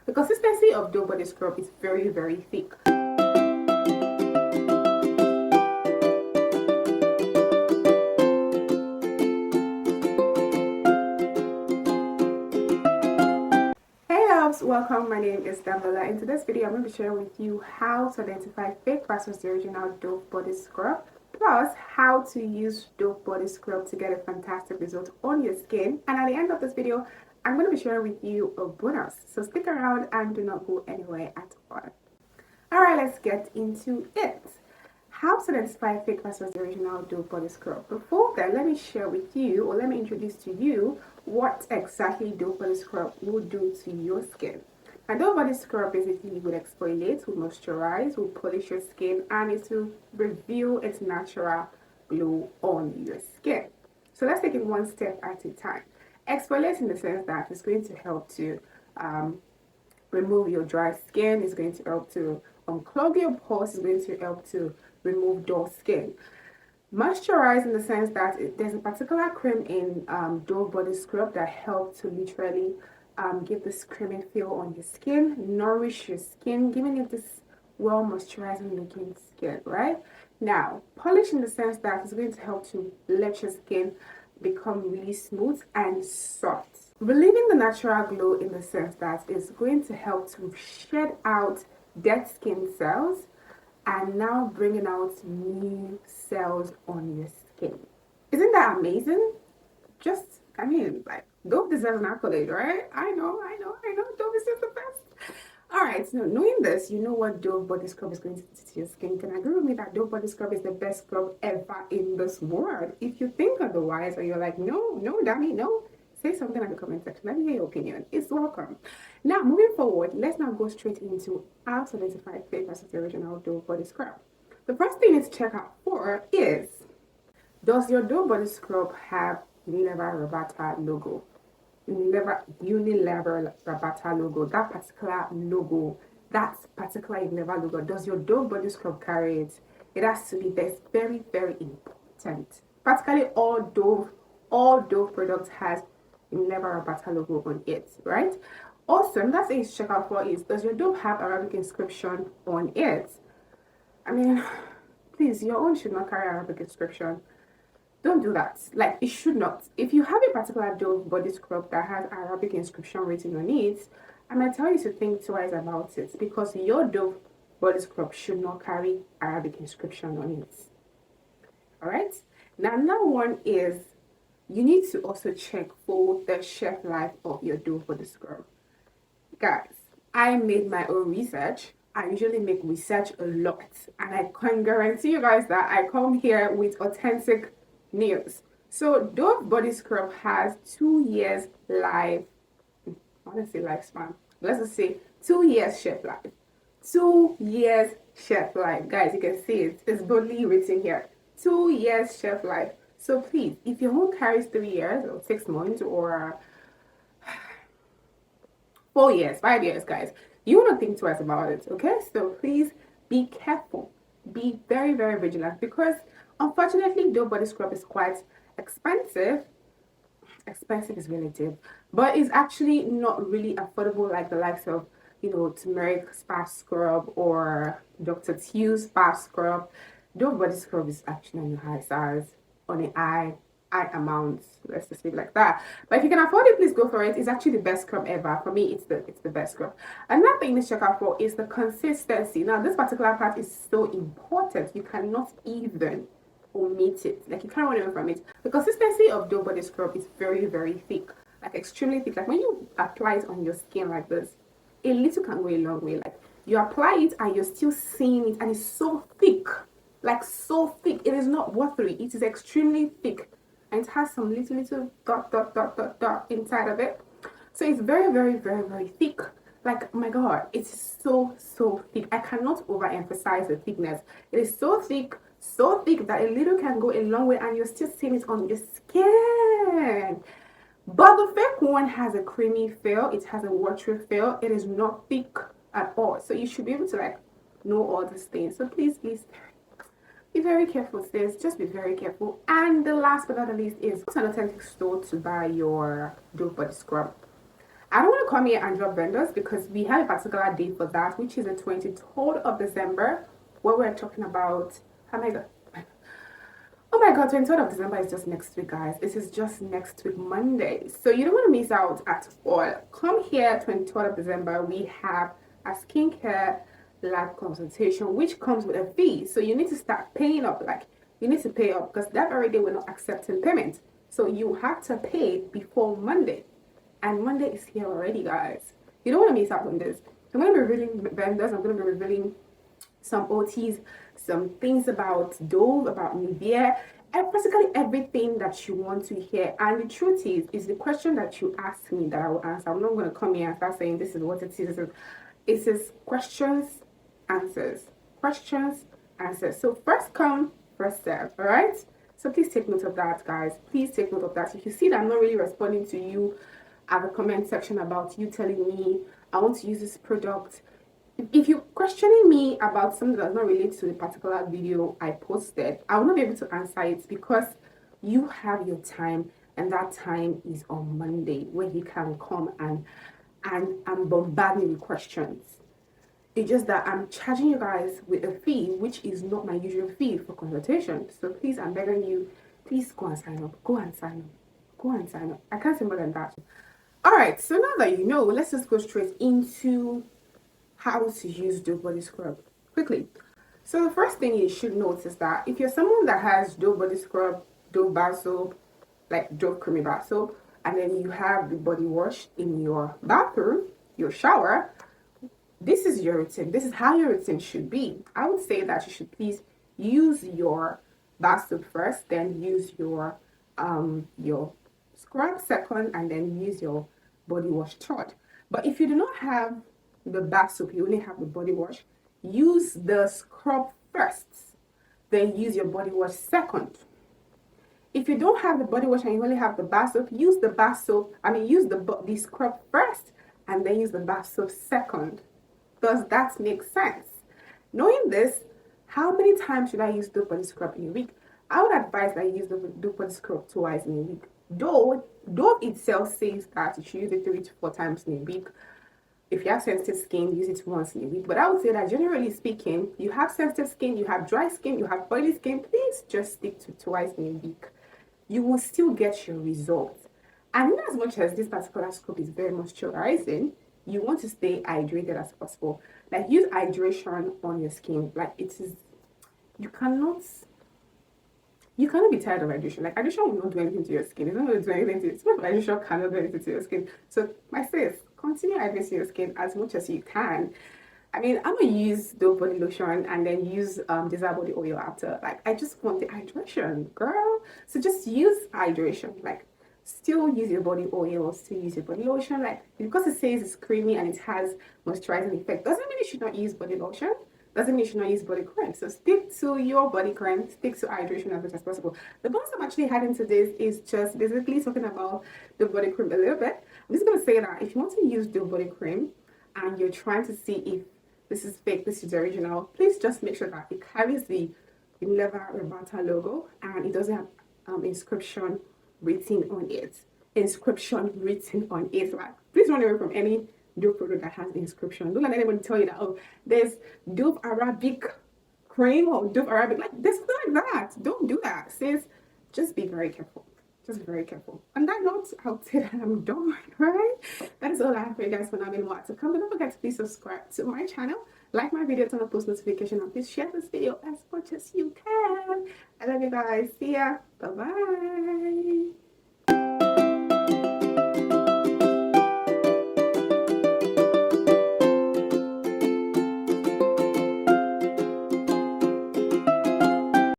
The consistency of Dove body scrub is very, very thick. Hey loves, welcome. My name is Dambola. In today's video, I'm going to be sharing with you how to identify fake versus the original Dove body scrub, plus how to use Dove body scrub to get a fantastic result on your skin. And at the end of this video, I'm going to be sharing with you a bonus. So stick around and do not go anywhere at all. Alright, let's get into it. How to identify fake versus the original Dove body scrub. Before then, let me share with you, or let me introduce to you what exactly Dove body scrub will do to your skin. And Dove body scrub basically will exfoliate, will moisturize, will polish your skin, and it will reveal its natural glow on your skin. So let's take it one step at a time. Exfoliate in the sense that it's going to help to remove your dry skin, it's going to help to unclog your pores, it's going to help to remove dull skin. Moisturize in the sense that there's a particular cream in Dove body scrub that helps to literally give this creamy feel on your skin, nourish your skin, giving it this well moisturizing looking skin, right? Now, polish in the sense that it's going to help to let your skin become really smooth and soft, relieving the natural glow in the sense that it's going to help to shed out dead skin cells and now bringing out new cells on your skin. Isn't that amazing? Like, Dove deserves an accolade, right? I know, Dove is just the best. Alright, so knowing this, you know what Dove body scrub is going to do to your skin. Can you agree with me that Dove body scrub is the best scrub ever in this world? If you think otherwise, or you're like, no, Dami, no, say something in the comment section. Let me hear your opinion. It's welcome. Now, moving forward, let's now go straight into how to identify fake versus the original Dove body scrub. The first thing you need to check out for is, does your Dove body scrub have Unilever Rabata logo? Unilever Rabata logo, that particular Unilever logo, does your Dove body scrub carry it? It has to be there. It's very, very important. Practically all Dove products has Unilever Rabata logo on it, right? Also, another thing to check out for is, does your Dove have Arabic inscription on it? I mean, please, your own should not carry Arabic inscription. Don't do that. Like, it should not. If you have a particular Dove body scrub that has Arabic inscription written on it, I might tell you to think twice about it, because your Dove body scrub should not carry Arabic inscription on it. Alright? Now, another one is, you need to also check for the shelf life of your Dove body scrub. Guys, I made my own research. I usually make research a lot, and I can guarantee you guys that I come here with authentic news. So Dove body scrub has 2 years life, I want to say lifespan, let's just say 2 years shelf life. 2 years shelf life, guys. You can see it's boldly written here, 2 years shelf life. So please, if your home carries 3 years or 6 months or 4 years, 5 years, guys, you want to think twice about it. Okay, so please be careful, be very, very vigilant, because unfortunately, Dove body scrub is quite expensive. Expensive is relative, but it's actually not really affordable like the likes of, turmeric spa scrub or Dr. Teal's spa scrub. Dove body scrub is actually on the high size, on the eye amount, let's just say it like that. But if you can afford it, please go for it. It's actually the best scrub ever. For me, it's the best scrub. Another thing to check out for is the consistency. Now, this particular part is so important. You cannot even omit it. Like, you can't run away from it. The consistency of Dove body scrub is very, very thick, like extremely thick. Like, when you apply it on your skin like this, a little can go a long way. Like, you apply it and you're still seeing it, and it's so thick, like so thick. It is not watery, it is extremely thick, and it has some little dot inside of it. So it's very, very, very, very thick. Like, oh my god, it's so thick. I cannot overemphasize the thickness. It is so thick that a little can go a long way, and you're still seeing it on your skin. But the fake one has a creamy feel, it has a watery feel, it is not thick at all. So you should be able to, like, know all these things. So please be very careful, sis. Just be very careful. And the last but not the least is, an authentic store to buy your Dove body scrub. I don't want to come here and drop vendors because we have a particular date for that, which is the 23rd of December, where we're talking about, oh my god, oh my god, 23rd of December is just next week, guys. This is just next week, Monday. So you don't want to miss out at all. Come here, 23rd of December, we have a skincare live consultation, which comes with a fee. So you need to start paying up, like you need to pay up because that very day we're not accepting payment. So you have to pay before Monday. And Monday is here already, guys. You don't want to miss out on this. I'm going to be revealing vendors. I'm going to be revealing some OTs, some things about Dove, about Nivea, and basically everything that you want to hear. And the truth is the question that you asked me that I will answer. I'm not going to come here and start saying this is what it is. It says questions, answers. Questions, answers. So first come, first serve. All right. So please take note of that, guys. Please take note of that. If you see that I'm not really responding to you at the comment section about you telling me I want to use this product, if you're questioning me about something that does not relate to the particular video I posted, I will not be able to answer it because you have your time, and that time is on Monday when you can come and bombard me with questions. It's just that I'm charging you guys with a fee, which is not my usual fee for consultation. So please, I'm begging you, please go and sign up. Go and sign up. Go and sign up. I can't say more than that. Alright, so now that you know, let's just go straight into how to use Dove Body Scrub quickly. So the first thing you should notice that if you're someone that has Dove Body Scrub, Dove Bar Soap, like Dove Creamy Bar Soap, and then you have the body wash in your bathroom, your shower, this is your routine. This is how your routine should be. I would say that you should please use your bar soap first, then use your scrub second, and then use your body wash third. But if you do not have the bar soap, you only have the body wash, use the scrub first, then use your body wash second. If you don't have the body wash and you only have the bar soap, use the bar soap, use the scrub first and then use the bar soap second. Does that make sense? Knowing this, how many times should I use Dove Body Scrub in a week? I would advise that you use the Dove Body Scrub twice in a week. Dove itself says that you should use it 3 to 4 times in a week. If you have sensitive skin, use it once in a week. But I would say that generally speaking, you have sensitive skin, you have dry skin, you have oily skin, please just stick to twice in a week. You will still get your results. And in as much as this particular scrub is very moisturizing, you want to stay hydrated as possible. Like, use hydration on your skin. Like, you cannot be tired of hydration. Like, hydration will not do anything to your skin. It's not going to do anything to your skin. Hydration cannot do anything to your skin. So my sis, continue hydrating your skin as much as you can. I'm gonna use Dove body lotion and then use Desire body oil after. Like, I just want the hydration, girl. So just use hydration. Like, still use your body oil, still use your body lotion. Like, because it says it's creamy and it has moisturizing effect, doesn't mean you should not use body lotion. Doesn't mean you should not use body cream. So stick to your body cream, stick to hydration as much as possible. The bonus I'm actually adding to this is just basically talking about the body cream a little bit. I'm just going to say that if you want to use the body cream and you're trying to see if this is fake, this is original, please just make sure that it carries the Unilever Rebata logo and it doesn't have inscription written on it. Inscription written on it. Like, please run away from any Dove product that has inscription. Don't let anyone tell you that, oh, there's Dove Arabic cream or Dove Arabic. Like, there's nothing like that. Don't do that. Sis, just be very careful. Just be very careful. On that note, I'll say that I'm done, right? That is all I have for you guys for now. More to come. But don't forget to please subscribe to my channel, like my video, turn on post notification, and please share this video as much as you can. I love you guys. See ya. Bye-bye.